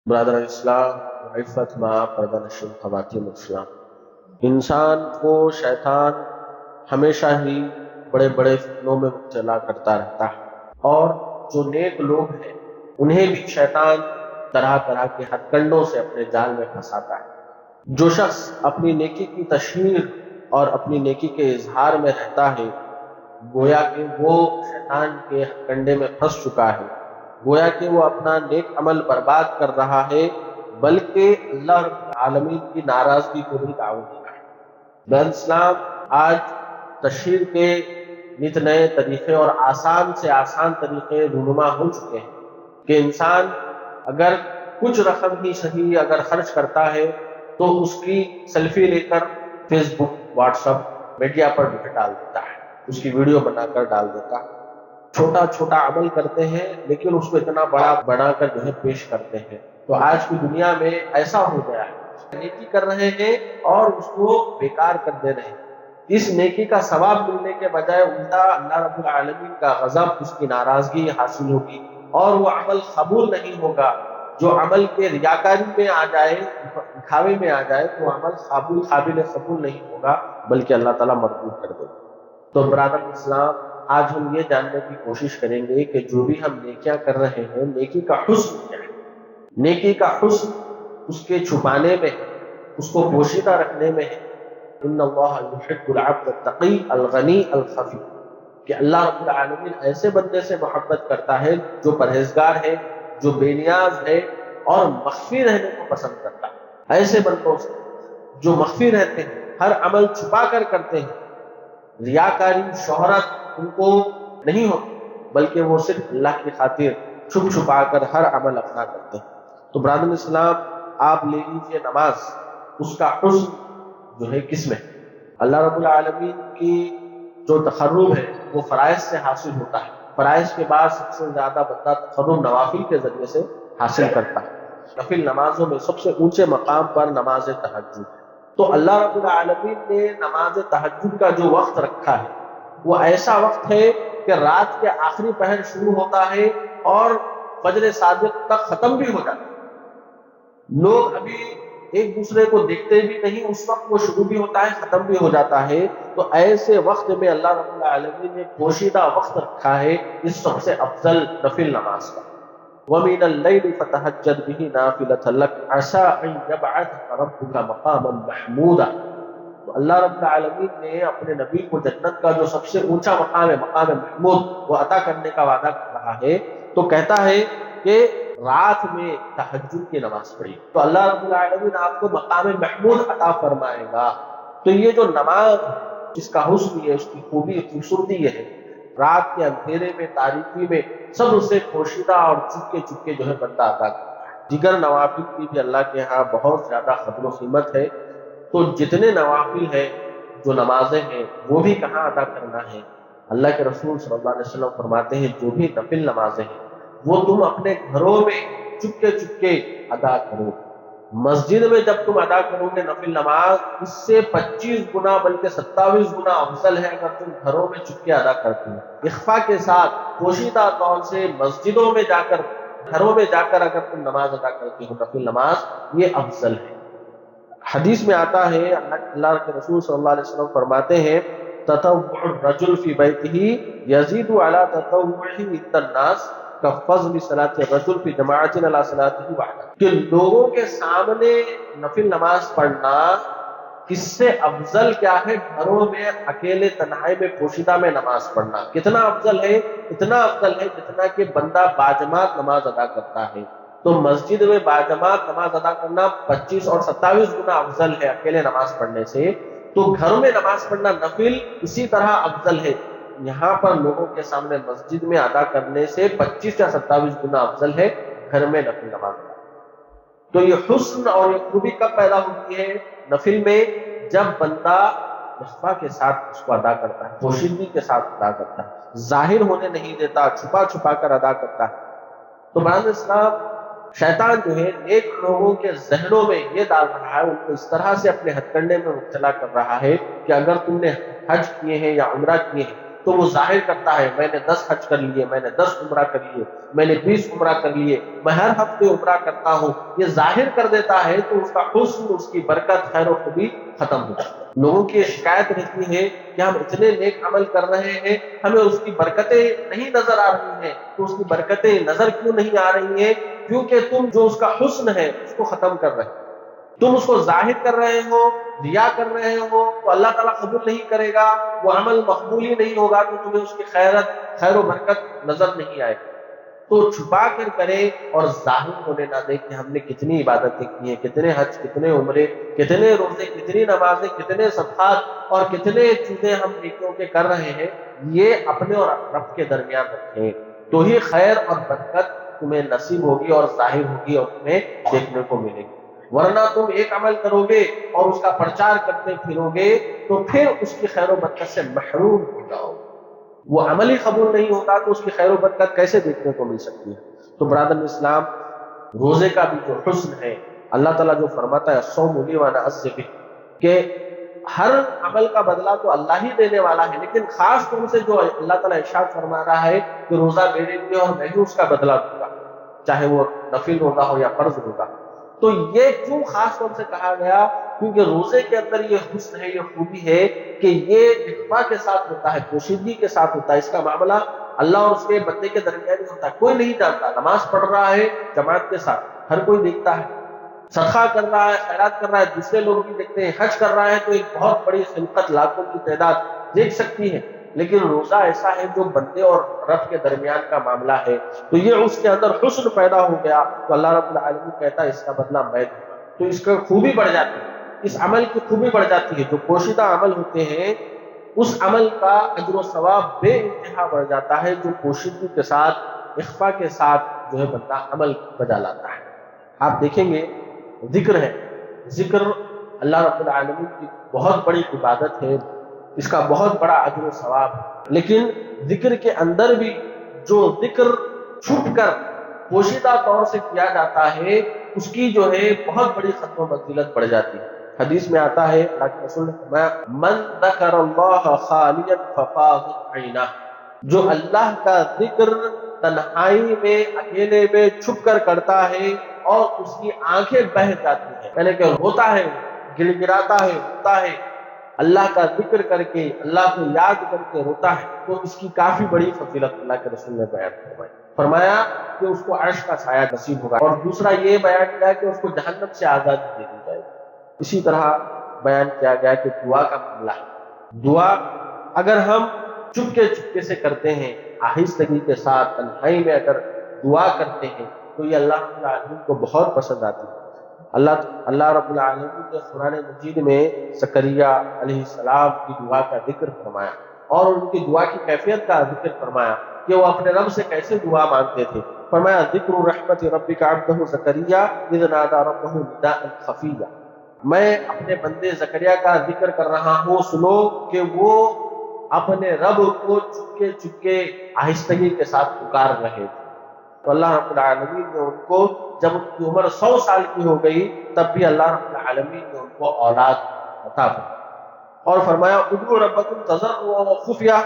برادر اسلام عفت ماں پردہ نشین خواتین اسلام، انسان کو شیطان ہمیشہ ہی بڑے بڑے فتنوں میں مبتلا کرتا رہتا ہے، اور جو نیک لوگ ہیں انہیں بھی شیطان طرح طرح کے ہتھ کنڈوں سے اپنے جال میں پھنساتا ہے۔ جو شخص اپنی نیکی کی تشہیر اور اپنی نیکی کے اظہار میں رہتا ہے، گویا کہ وہ شیطان کے ہتھ کنڈے میں پھنس چکا ہے، گویا کہ وہ اپنا نیک عمل برباد کر رہا ہے، بلکہ اللہ رب العالمین کی ناراضگی کو بھی دعوت دیتا ہے۔ بہن اسلام، آج تشہیر کے نت نئے طریقے اور آسان سے آسان طریقے رونما ہو چکے ہیں کہ انسان اگر کچھ رقم ہی صحیح اگر خرچ کرتا ہے تو اس کی سیلفی لے کر فیس بک، واٹس ایپ، میڈیا پر ڈال دیتا ہے، اس کی ویڈیو بنا کر ڈال دیتا ہے۔ چھوٹا چھوٹا عمل کرتے ہیں لیکن اس کو اتنا بڑا بنا کر پیش کرتے ہیں۔ تو آج کی دنیا میں ایسا ہو گیا ہے، نیکی کر رہے ہیں اور اس کو بیکار کر دے رہے ہیں۔ اس نیکی کا ثواب ملنے کے بجائے الٹا اللہ رب العالمین کا غضب، اس کی ناراضگی حاصل ہوگی، اور وہ عمل قبول نہیں ہوگا۔ جو عمل کے ریاکاری میں آ جائے، دکھاوے میں آ جائے، تو عمل قابل قبول نہیں ہوگا، بلکہ اللہ تعالیٰ مردود کر دے گا۔ تو برادر اسلام، آج ہم یہ جاننے کی کوشش کریں گے کہ جو بھی ہم نیکیاں کر رہے ہیں، نیکی کا حسن کیا ہے۔ نیکی کا حسن اس کے چھپانے میں ہے، اس کو پوشیدہ رکھنے میں ہے۔ ان اللہ یحب العبد التقی الغنی الخفی، کہ اللہ رب العالمین ایسے بندے سے محبت کرتا ہے جو پرہیزگار ہے، جو بے نیاز ہے اور مخفی رہنے کو پسند کرتا ہے۔ ایسے بندوں سے جو مخفی رہتے ہیں، ہر عمل چھپا کر کرتے ہیں، ریاکاری، شہرت ان کو نہیں ہوتی، بلکہ وہ صرف اللہ کی خاطر چھپ چھپا کر ہر عمل اپنا کرتے ہیں۔ تو برادر اسلام، آپ لے لیجیے نماز، اس کا حسن جو ہے کس میں؟ اللہ رب العالمین کی جو تقرب ہے وہ فرائض سے حاصل ہوتا ہے۔ فرائض کے بعد سب سے زیادہ بندہ تقرب نوافل کے ذریعے سے حاصل کرتا ہے۔ نفل نمازوں میں سب سے اونچے مقام پر نماز تہجد ہے۔ تو اللہ رب العالمین نے نماز تہجد کا جو وقت رکھا ہے وہ ایسا وقت ہے کہ رات کے آخری پہر شروع ہوتا ہے اور فجر صادق تک ختم بھی ہو جاتا ہے۔ لوگ ابھی ایک دوسرے کو دیکھتے بھی نہیں، اس وقت وہ شروع بھی ہوتا ہے، ختم بھی ہو جاتا ہے۔ تو ایسے وقت میں اللہ رب العالمین نے پوشیدہ وقت رکھا ہے اس سب سے افضل نفل نماز کا۔ وَمِنَ اللَّيْلِ فَتَهَجَّدْ بِهِ نَافِلَةً لَكَ عَسَىٰ أَن يَبْعَثَكَ رَبُّكَ مَقَامًا مَحْمُودًا۔ تو اللہ رب العالمین نے اپنے نبی کو جنت کا جو سب سے اونچا مقام ہے، مقام محمود، وہ عطا کرنے کا وعدہ کر رہا ہے، تو کہتا ہے کہ رات میں تہجد کی نماز پڑھی تو اللہ رب العالمین آپ کو مقام محمود عطا فرمائے گا۔ تو یہ جو نماز، اس کا حسن یہ، اس کی خوبی، خوبصورتی یہ ہے، رات کے اندھیرے میں، تاریکی میں سب سے پوشیدہ اور چپکے چپکے بندہ ادا کرتا ہے۔ دیگر نوافل کی بھی اللہ کے ہاں بہت زیادہ قدر و قیمت ہے۔ تو جتنے نوافل ہیں، جو نمازیں ہیں، وہ بھی کہاں ادا کرنا ہے؟ اللہ کے رسول صلی اللہ علیہ وسلم فرماتے ہیں جو بھی نفل نمازیں ہیں وہ تم اپنے گھروں میں چپکے چپکے ادا کرو۔ مسجد میں جب تم ادا کرو گے نفل نماز، اس سے 25 گنا بلکہ 27 گنا افضل ہے اگر تم گھروں میں چپکے ادا کرتے ہو۔ اخفاء کے ساتھ پوشیدہ طور سے مسجدوں میں جا کر، گھروں میں جا کر اگر تم نماز ادا کرتے ہو نفل نماز، یہ افضل ہے۔ حدیث میں آتا ہے، اللہ کے رسول صلی اللہ علیہ وسلم فرماتے ہیں تطوع الرجل فی بیتہ یزید علی تطوعہ عند الناس کفضل صلاۃ الرجل فی جماعۃ علی صلاتہ وحدہ، کہ لوگوں کے سامنے نفل نماز پڑھنا اس سے افضل کیا ہے؟ گھروں میں اکیلے تنہائی میں پوشیدہ میں نماز پڑھنا۔ کتنا افضل ہے؟ اتنا افضل ہے جتنا کہ بندہ باجماعت نماز ادا کرتا ہے۔ تو مسجد میں باجماعت نماز ادا کرنا 25 اور 27 گنا افضل ہے اکیلے نماز پڑھنے سے۔ تو گھر میں نماز پڑھنا نفل اسی طرح افضل ہے، یہاں پر لوگوں کے سامنے مسجد میں ادا کرنے سے 25 یا 27 گنا افضل ہے گھر میں نفل نماز ادا۔ تو یہ حسن اور یہ خوبی کب پیدا ہوتی ہے نفل میں؟ جب بندہ اخفاء کے ساتھ اس کو ادا کرتا ہے، پوشیدگی کے ساتھ ادا کرتا ہے، ظاہر ہونے نہیں دیتا، چھپا چھپا کر ادا کرتا ہے۔ تو برادر اسلام، شیطان جو ہے نیک لوگوں کے ذہنوں میں یہ ڈال رہا ہے، ان کو اس طرح سے اپنے ہتھ کنڈے میں مبتلا کر رہا ہے کہ اگر تم نے حج کیے ہیں یا عمرہ کیے ہیں تو وہ ظاہر کرتا ہے میں نے 10 حج کر لیے، میں نے 10 عمرہ کر لیے، میں نے 20 عمرہ کر لیے، میں ہر ہفتے عمرہ کرتا ہوں، یہ ظاہر کر دیتا ہے تو اس کا حسن، اس کی برکت، خیر و خوبی ختم ہو جاتی ہے۔ لوگوں کی شکایت رہتی ہے کہ ہم اتنے نیک عمل کر رہے ہیں، ہمیں اس کی برکتیں نہیں نظر آ رہی ہیں، تو اس کی برکتیں نظر کیوں نہیں آ رہی ہیں؟ کیونکہ تم جو اس کا حسن ہے اس کو ختم کر رہے ہو، تم اس کو ظاہر کر رہے ہو، ریا کر رہے ہو، تو اللہ تعالیٰ قبول نہیں کرے گا، وہ عمل مقبول ہی نہیں ہوگا، تو تمہیں اس کی خیر و برکت نظر نہیں آئے گی۔ تو چھپا کر کرے اور ظاہر ہونے نہ دے کہ ہم نے کتنی عبادتیں کی ہیں، کتنے حج، کتنے عمرے، کتنے روزے، کتنی نمازیں، کتنے صدقات اور کتنے چیزیں ہم نیکیوں کے کر رہے ہیں، یہ اپنے اور رب کے درمیان رکھیں، تو ہی خیر اور برکت تمہیں نصیب ہوگی اور ظاہر ہوگی اور تمہیں دیکھنے کو ملے گی۔ ورنہ تم ایک عمل کرو گے اور اس کا پرچار کرتے پھرو گے تو پھر اس کی خیر و برکت سے محروم ہو جاؤ گے۔ وہ عمل ہی قبول نہیں ہوگا تو اس کی خیر و برکت کیسے دیکھنے کو مل سکتی ہے؟ تو برادر اسلام، روزے کا بھی جو حسن ہے، اللہ تعالیٰ جو فرماتا ہے الصوم لی وانا اجزی بہ، کہ ہر عمل کا بدلہ تو اللہ ہی دینے والا ہے، لیکن خاص طور سے جو اللہ تعالیٰ ارشاد فرما رہا ہے کہ روزہ میرے لیے اور میں ہی اس کا بدلہ دوں گا، چاہے وہ نفل روزہ ہو یا فرض روزہ۔ تو یہ کیوں خاص طور سے کہا گیا؟ کیونکہ روزے کے اندر یہ حسن ہے، یہ خوبی ہے کہ یہ اخفاء کے ساتھ ہوتا ہے، پوشیدگی کے ساتھ ہوتا ہے، اس کا معاملہ اللہ اور اس کے بندے کے درمیان ہی ہوتا ہے، کوئی نہیں جانتا۔ نماز پڑھ رہا ہے جماعت کے ساتھ، ہر کوئی دیکھتا ہے، صدقہ کر رہا ہے، خیرات کر رہا ہے، دوسرے لوگ بھی دیکھتے ہیں، حج کر رہا ہے تو ایک بہت بڑی خلقت، لاکھوں کی تعداد دیکھ سکتی ہے، لیکن روزہ ایسا ہے جو بندے اور رب کے درمیان کا معاملہ ہے، تو یہ اس کے اندر حسن پیدا ہو گیا، تو اللہ رب العالمین کہتا ہے اس کا بدلہ میں دوں گا، تو اس کی خوبی بڑھ جاتی ہے، اس عمل کی خوبی بڑھ جاتی ہے۔ جو پوشیدہ عمل ہوتے ہیں اس عمل کا اجر و ثواب بے انتہا بڑھ جاتا ہے، جو پوشیدگی کے ساتھ، اخفاء کے ساتھ جو ہے بندہ عمل بجا لاتا ہے۔ آپ دیکھیں گے ذکر ہے، ذکر اللہ رب العالمین کی بہت بڑی عبادت ہے، اس کا بہت بڑا اجر و ثواب ہے، لیکن ذکر کے اندر بھی جو ذکر چھپ کر پوشیدہ طور سے کیا جاتا ہے اس کی جو ہے بہت بڑی قدر و منزلت بڑھ جاتی ہے۔ حدیث میں آتا ہے اللہ کے رسول نے فرمایا من ذکر اللہ خالیا ففاضت عینہ، جو اللہ کا ذکر تنہائی میں، اکیلے میں چھپ کر کرتا ہے اور اس کی آنکھیں بہہ جاتی ہیں، یعنی کہ روتا ہے، گڑ گڑاتا ہے، روتا ہے، اللہ کا ذکر کر کے، اللہ کو یاد کر کے روتا ہے، تو اس کی کافی بڑی فضیلت اللہ کے رسول نے بیان فرمائی۔ فرمایا کہ اس کو عرش کا سایہ نصیب ہوگا، اور دوسرا یہ بیان کیا کہ اس کو جہنم سے آزادی دے دی جائے گی۔ اسی طرح بیان کیا گیا کہ دعا کا معاملہ ہے، دعا اگر ہم چپکے سے کرتے ہیں، آہستگی کے ساتھ، تنہائی میں اگر دعا کرتے ہیں تو یہ اللہ رب العالمین کو بہت پسند آتی ہے۔ اللہ رب العالمین نے قرآن مجید میں زکریا علیہ السلام کی دعا کا ذکر فرمایا اور ان کی دعا کی کیفیت کا ذکر فرمایا کہ وہ اپنے رب سے کیسے دعا مانگتے تھے۔ فرمایا ذکر رحمت ربک عبدہ زکریا اذ نادى ربہ نداء خفیا، میں اپنے بندے زکریا کا ذکر کر رہا ہوں، سنو کہ وہ اپنے رب کو چپکے آہستگی کے ساتھ پکار رہے تھے۔ تو اللہ رب العالمین نے ان کو، جب ان کی عمر 100 سال کی ہو گئی تب بھی اللہ رب العالمین نے ان کو اولاد عطا فرمائی اور فرمایا ادعوا ربکم تضرعا وخفیا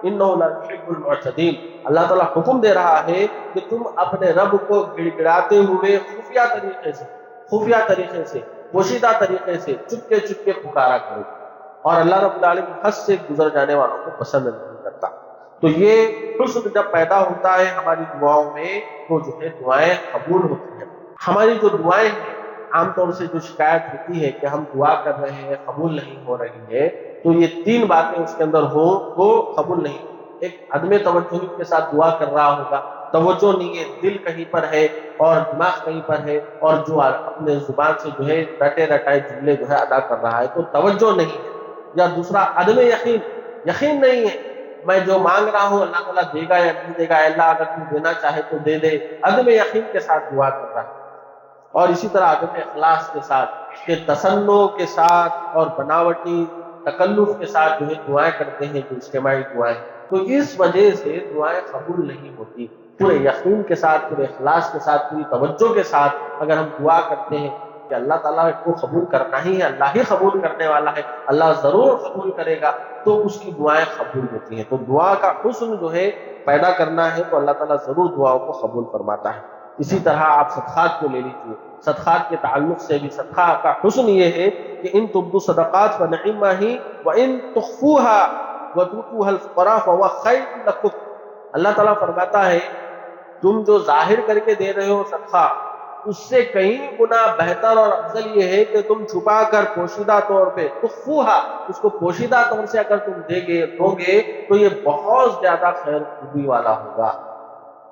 انہ لا یحب المعتدین۔ اللہ تعالیٰ حکم دے رہا ہے کہ تم اپنے رب کو گڑ گڑاتے ہوئے خفیہ طریقے سے، پوشیدہ طریقے سے، چپکے پکارا کرو، اور اللہ رب العالمین حد سے گزر جانے والوں کو پسند نہیں کرتا۔ تو یہ حسن جب پیدا ہوتا ہے ہماری دعاؤں میں تو جو ہے دعائیں قبول ہوتی ہیں۔ ہماری جو دعائیں ہیں عام طور سے جو شکایت ہوتی ہے کہ ہم دعا کر رہے ہیں قبول نہیں ہو رہی ہے، تو یہ 3 باتیں اس کے اندر ہوں تو قبول نہیں۔ ایک عدم توجہی کے ساتھ دعا کر رہا ہوگا، توجہ نہیں ہے، دل کہیں پر ہے اور دماغ کہیں پر ہے، اور جو اپنے زبان سے جو ہے رٹے رٹائے جملے جو ہے ادا کر رہا ہے تو توجہ نہیں ہے۔ یا دوسرا عدم یقین نہیں ہے، میں جو مانگ رہا ہوں اللہ تعالیٰ دے گا یا نہیں دے گا، اللہ اگر تو دینا چاہے تو دے دے، عدم یقین کے ساتھ دعا کر رہا ہے۔ اور اسی طرح عدم اخلاص کے ساتھ کہ تصنع کے ساتھ اور بناوٹی تکلف کے ساتھ جو ہے دعائیں کرتے ہیں، جو اجتماعی دعائیں، تو اس وجہ سے دعائیں قبول نہیں ہوتی۔ پورے یقین کے ساتھ، پورے اخلاص کے ساتھ، پوری توجہ کے ساتھ اگر ہم دعا کرتے ہیں کہ اللہ تعالیٰ کو قبول کرنا ہی ہے، اللہ ہی قبول کرنے والا ہے، اللہ ضرور قبول کرے گا، تو اس کی دعائیں قبول ہوتی ہیں۔ تو دعا کا حسن جو ہے پیدا کرنا ہے تو اللہ تعالیٰ ضرور دعاؤں کو قبول فرماتا ہے۔ اسی طرح آپ صدقات کو لے لیجیے، صدقات کے تعلق سے بھی صدقہ کا حسن یہ ہے کہ ان تبدوا صدقات فنعما ہی وان تخفوها وتؤتوها الفقراء فهو خیر لکم۔ اللہ تعالیٰ فرماتا ہے تم جو ظاہر کر کے دے رہے ہو صدقہ، اس سے کئی گنا بہتر اور افضل یہ ہے کہ تم چھپا کر پوشیدہ طور پہ تخفوہا، اس کو پوشیدہ طور سے اگر تم دو گے تو یہ بہت زیادہ خیر خوبی والا ہوگا۔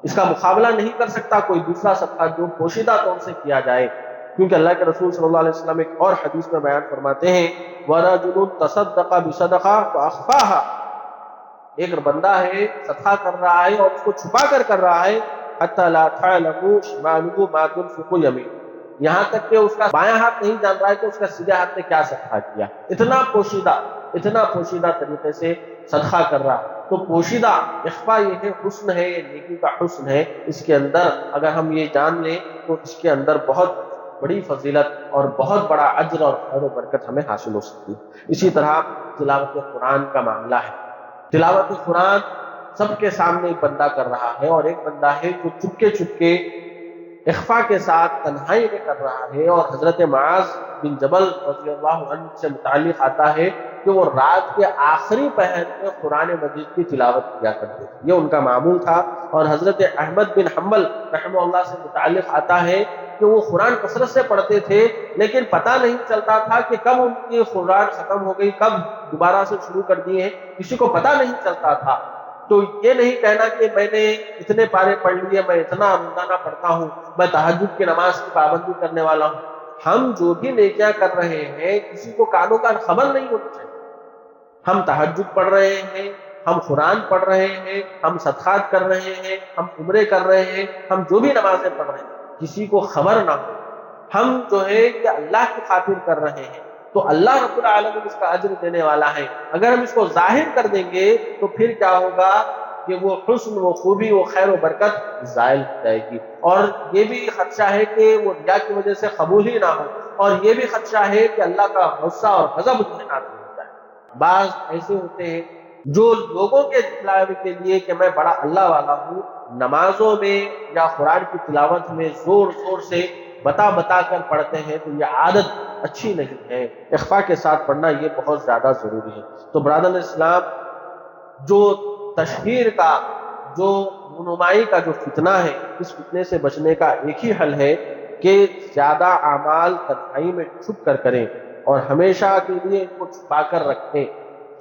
اس کا مقابلہ نہیں کر سکتا کوئی دوسرا صدقہ جو پوشیدہ طور سے کیا جائے، کیونکہ اللہ کے رسول صلی اللہ علیہ وسلم ایک اور حدیث میں بیان فرماتے ہیں وَرَجُلٌ تَصَدَّقَ بِصَدَقَةٍ فَأَخْفَاهَا، ایک بندہ ہے صدقہ کر رہا ہے اور اس کو چھپا کر رہا ہے حَتَّى لَا تَعْلَمُ شِمَالُهُ مَا تُنْفِقُ يَمِينُهُ، یہاں تک کہ اس کا بایاں ہاتھ نہیں جان رہا ہے کہ اس کا سیدھے ہاتھ نے کیا صدقہ کیا، اتنا پوشیدہ طریقے سے صدقہ کر رہا ہے۔ تو پوشیدہ اخفا یہ ہے، حسن ہے، یہ نیکی کا حسن ہے، اس کے اندر اگر ہم یہ جان لیں تو اس کے اندر بہت بڑی فضیلت اور بہت بڑا اجر اور خیر و برکت ہمیں حاصل ہو سکتی ہے۔ اسی طرح تلاوت قرآن کا معاملہ ہے، تلاوت قرآن سب کے سامنے ایک بندہ کر رہا ہے اور ایک بندہ ہے جو چپکے اخفا کے ساتھ تنہائی میں کر رہا ہے، اور حضرت معاذ بن جبل رضی اللہ عنہ سے متعلق آتا ہے کہ وہ رات کے آخری پہر میں قرآن مجید کی تلاوت کیا کرتے تھے، یہ ان کا معمول تھا۔ اور حضرت احمد بن حنبل رحمہ اللہ سے متعلق آتا ہے کہ وہ قرآن کثرت سے پڑھتے تھے لیکن پتہ نہیں چلتا تھا کہ کب ان کی قرآن ختم ہو گئی، کب دوبارہ سے شروع کر دیے ہیں، کسی کو پتہ نہیں چلتا تھا۔ تو یہ نہیں کہنا کہ میں نے اتنے پارے پڑھ لیے، میں اتنا روزانہ پڑھتا ہوں، میں تہجد کی نماز کی پابندی کرنے والا ہوں۔ ہم جو بھی نیکیاں کر رہے ہیں کسی کو کانوں کان خبر نہیں ہونی چاہیے۔ ہم تہجد پڑھ رہے ہیں، ہم قرآن پڑھ رہے ہیں، ہم صدقات کر رہے ہیں، ہم عمرے کر رہے ہیں، ہم جو بھی نمازیں پڑھ رہے ہیں کسی کو خبر نہ ہو، ہم جو ہے کہ اللہ کی خاطر کر رہے ہیں تو اللہ رب العالمین اس کا اجر دینے والا ہے۔ اگر ہم اس کو ظاہر کر دیں گے تو پھر کیا ہوگا کہ وہ حسن، وہ خوبی، وہ خیر و برکت زائل ہو جائے گی، اور یہ بھی خدشہ ہے کہ وہ ریا کی وجہ سے قبول ہی نہ ہو، اور یہ بھی خدشہ ہے کہ اللہ کا غصہ اور غضب اس میں نازل ہو جائے۔ بعض ایسے ہوتے ہیں جو لوگوں کے دکھلاوے کے لیے کہ میں بڑا اللہ والا ہوں، نمازوں میں یا قرآن کی تلاوت میں زور سے بتا کر پڑھتے ہیں، تو یہ عادت اچھی نہیں ہے۔ اخفا کے ساتھ پڑھنا یہ بہت زیادہ ضروری ہے۔ تو برادر اسلام، جو تشہیر کا، جو رونمائی کا جو فتنہ ہے، اس فتنے سے بچنے کا ایک ہی حل ہے کہ زیادہ اعمال تنہائی میں چھپ کر کریں اور ہمیشہ کے لیے ان کو چھپا کر رکھیں،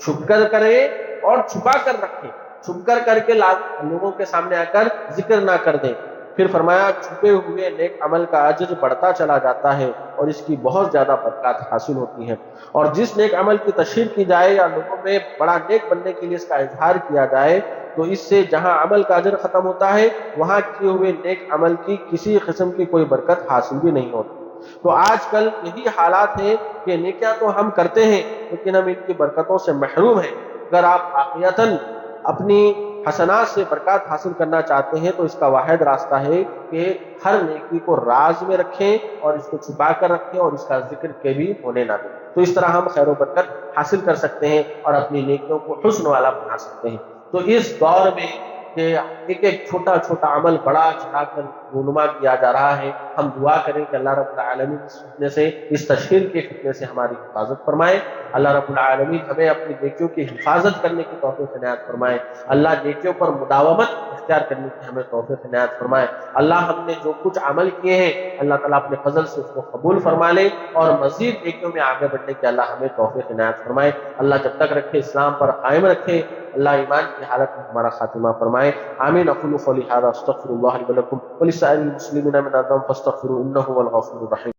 چھپ کر کریں اور چھپا کر رکھیں، چھپ کر کے لوگوں کے سامنے آ کر ذکر نہ کر دیں۔ پھر فرمایا چھپے ہوئے نیک عمل کا اجر بڑھتا چلا جاتا ہے اور اس کی بہت زیادہ برکات حاصل ہوتی ہیں، اور جس نیک عمل کی تشہیر کی جائے یا لوگوں میں بڑا نیک بننے کے لیے اس کا اظہار کیا جائے تو اس سے جہاں عمل کا اجر ختم ہوتا ہے وہاں کیے ہوئے نیک عمل کی کسی قسم کی کوئی برکت حاصل بھی نہیں ہوتی۔ تو آج کل یہی حالات ہیں کہ نیکیاں تو ہم کرتے ہیں لیکن ہم ان کی برکتوں سے محروم ہیں۔ اگر آپ واقعتاً اپنی حسنات سے برکات حاصل کرنا چاہتے ہیں تو اس کا واحد راستہ ہے کہ ہر نیکی کو راز میں رکھیں اور اس کو چھپا کر رکھیں اور اس کا ذکر کبھی ہونے نہ دیں، تو اس طرح ہم خیر و برکت حاصل کر سکتے ہیں اور اپنی نیکیوں کو حسن والا بنا سکتے ہیں۔ تو اس دور میں کہ ایک چھوٹا عمل بڑا چڑھا کر رونما کیا جا رہا ہے، ہم دعا کریں کہ اللہ رب العالمین اس فتنے سے، اس تشہیر کے فتنے سے ہماری حفاظت فرمائے۔ اللہ رب العالمین ہمیں اپنی نیکیوں کی حفاظت کرنے کی توفیق عنایت فرمائے۔ اللہ نیکیوں پر مداومت اختیار کرنے کی ہمیں توفیق عنایت فرمائے۔ اللہ ہم نے جو کچھ عمل کیے ہیں اللہ تعالیٰ اپنے فضل سے اس کو قبول فرما لے اور مزید نیکیوں میں آگے بڑھنے کی اللہ ہمیں توفیق عنایت فرمائے۔ اللہ جب تک رکھے اسلام پر قائم رکھے، اللہ ایمان کی حالت میں ہمارا خاتمہ فرمائے۔ آمین۔ اقول قولی ھذا استغفر اللہ لی ولکم ولسائر المسلمین من الذنوب فاستغفروہ انہ هو الغفور الرحیم۔